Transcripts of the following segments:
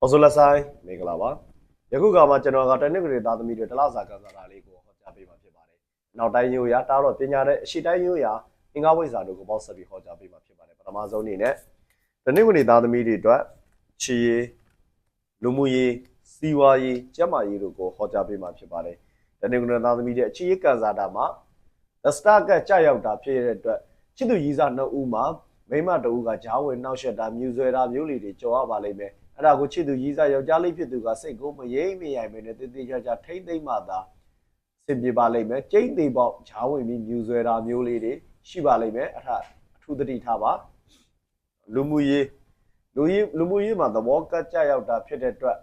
Ozola sai မင်္ဂလာပါယခုကမှကျွန်တော်ကတနင်္ဂနွေသားသမီးတွေတလစာကစားတာလေးကိုဟောကြားပေးမှာဖြစ်ပါတယ်နောက်တိုင်းရိုးရာတားတော့ပညာတဲ့အရှိတိုင်းရိုးရာအင်္ဂါဝိဇ္ဇာတို့ကိုပေါင်းစပ်ပြီးဟောကြားပေးမှာဖြစ်ပါတယ်ပထမဆုံးအနေနဲ့တနင်္ဂနွေသားသမီးတွေအတွက်ချီရေးလူမှုရေးစီးပွားရေးကျန်းမာရေးတို့ကိုဟောကြားပေးမှာဖြစ်ပါတယ်တနင်္ဂနွေသားသမီးတွေအချီရေးကန်စားတာမှာ the star ကကြာရောက်တာဖြစ်တဲ့အတွက်ချစ်သူကြီးစားနှစ်ဦးမှာမိမတဦးကဂျားဝင်နှောက်ယှက်တာမြူဆွဲတာမျိုးလေးတွေကြော်ရပါလိမ့်မယ်အဲ့ဒါကိုချစ်သူကြီးစားယောက်ျားလေးဖြစ်သူကစိတ်ကိုမရိမ့်မရိုင်ပဲနဲ့တေးသေးချာချာထိမ့်သိမ့်မှသာစင်ပြေပါလိမ့်မယ်ကျိန်းသေးပေါက်ဂျားဝင်ပြီးမြူဆွဲတာမျိုးလေးတွေရှိပါလိမ့်မယ်အဲ့ဒါအထူးသတိထားပါလူမှုရေးမှာသဘောကကြရောက်တာဖြစ်တဲ့အတွက်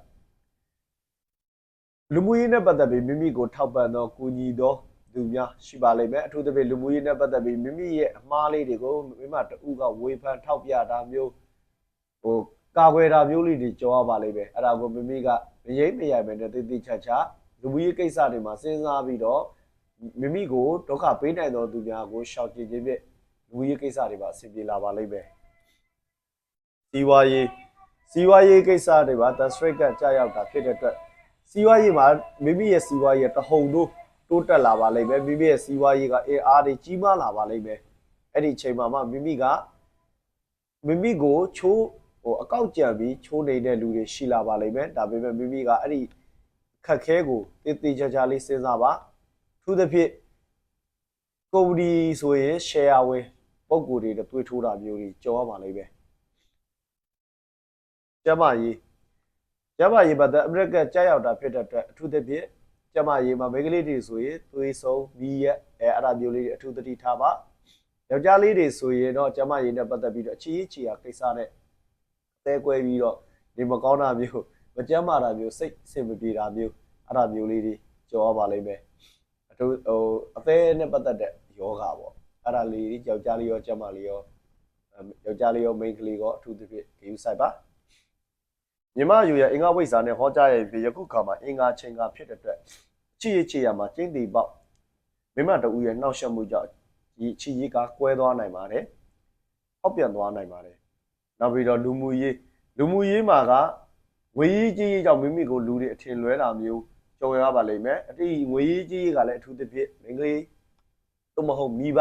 လူမှုရေးနဲ့ပတ်သက်ပြီးမိမိကိုထောက်ပံ့သောကူညီသောသူများရှိပါလိမ့်မယ်အထူးသဖြင့်လူမှုရေးနဲ့ပတ်သက်ပြီးမိမိရဲ့အမှားလေးတွေကိုမိမတူကဝေဖန်ထောက်ပြတာမျိုးကာကွယ်တာမျိုးလေးတွေကြောရပါလိမ့်မယ်အဲ့ဒါကိုမိမိကမရိမ့်မရိုင်ပဲနဲ့တိတိကျကျလူမှုရေးကိစ္စတွေမှာစဉ်းစားပြီးတော့မိမိကိုဒုက္ခပေးနိုင်သောသူများကိုရှောင်ကျဉ်ခြင်းဖြင့်လူမှုရေးကိစ္စတွေမှာအဆင်ပြေလာပါလိမ့်မယ်စီးပွားရေးကိစ္စတွေမှာ the straight ကကြာရောက်တာဖြစ်တဲ့အတွက်စီးပွားရေးမှာမိမိရဲ့စီးပွားရေးတဟုန်တိုးတက်လာပါလိမ့်မယ်မိမိရဲ့စီးပွားရေးကအင်အားတွေကြီးမားလာပါလိမ့်မယ်အဲ့ဒီအချိန်မှာမှမိမိကိုချိုးအကောက်ကြံပြီးချိုးနေတဲ့လူတွေရှိလာပါလိမ့်မယ်ဒါပေမဲ့မိမိကအဲ့ဒီခက်ခဲကိုတေးချာချာလေးစဉ်းစားပါထူးသဖြင့်ကုမ္ပဏီဆိုရင် share ဝင်ပုံကိုယ်တွေတွေ့ထိုးတာမျိုးတွေကြော်ရပါလိမ့်မယ်ကျမကြီးပတ်သက်အမေရိကန်ကြားရောက်တာဖြစ်တဲ့အတွက်အထူးသဖြင့်ကျမကြီးမှာမိန်းကလေးတွေဆိုရင်သွေးဆုံးမီးရက်အဲ့ဒါမျိုးလေးတွေအထူးသတိထားပါယောက်ျားလေးတွေဆိုရင်တော့ကျမကြီးနဲ့ပတ်သက်ပြီးတော့ချီရာကိစ္စနဲ့အသေးကွဲပြီးတော့နေမကောင်းတာမျိုးမကြမ်းမာတာမျိုးစိတ်ဆင်မပြေတာမျိုးအဲ့ဒါမျိုးလေးတွေကြော်ရပါလိမ့်မယ်အသေးနဲ့ပတ်သက်တဲ့ယောဂပေါ့အဲ့ဒါလေးယောက်ျားလေးရောကျမလေးရောယောက်ျားလေးရောမိန်းကလေးရောအထူးသဖြင့်ဂရုစိုက်ပါမြမယူရအင်္ဂါဝိဇ္ဇာနဲ့ဟောကြားရဲ့ယခုခါမှာအင်္ဂါချိန်ကဖြစ်တဲ့အတွက်ချီရမှာကျင်းသေးပေါက်မိမတူရဲ့နှောက်ယှက်မှုကြောင့်ဒီချီရေးကကွဲသွားနိုင်ပါတယ်။ဟောက်ပြန်သွားနိုင်ပါတယ်။နောက်ပြီးတော့လူမှုရေးမှာကငွေရေးကြေးရေးကြောင့်မိမိကိုလူတွေအထင်လွဲတာမျိုးကြုံရပါလိမ့်မယ်။အတိငွေရေးကြေးရေးကလည်းအထူးသဖြင့်မိန်းကလေးသို့မဟုတ်မိဘ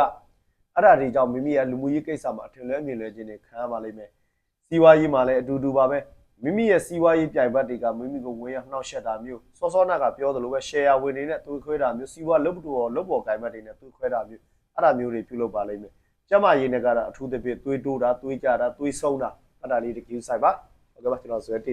အဲ့ဒါတွေကြောင့်မိမိရဲ့လူမှုရေးကိစ္စမှာအထင်လွဲမြင်လွဲခြင်းတွေခံရပါလိမ့်မယ်။စီးပွားရေးမှာလည်းအတူတူပါပဲ။မိမိရဲ့စီးပွားရေးပြိုင်ဘက်တွေကမိမိကိုဝင်ရောက်နှောက်ယှက်တာမျိုးစောနာကပြောသလိုပဲ share ဝင်နေနဲ့သွေးခွဲတာမျိုးစီးပွားလုပ်ပေါ်ကိုင်ဘက်တွေနဲ့သွေးခွဲတာမျိုးအဲ့ဒါမျိုးတွေပြုလုပ်ပါလိမ့်မယ်ကျမရေးနဲ့ကတော့အထူးသဖြင့်သွေးတိုးတာသွေးကြတာသွေးဆုံးတာအဲ့ဒါလေးတကူဆိုင်ပါဟုတ်ကဲ့ပါကျွန်တော်ဆွဲ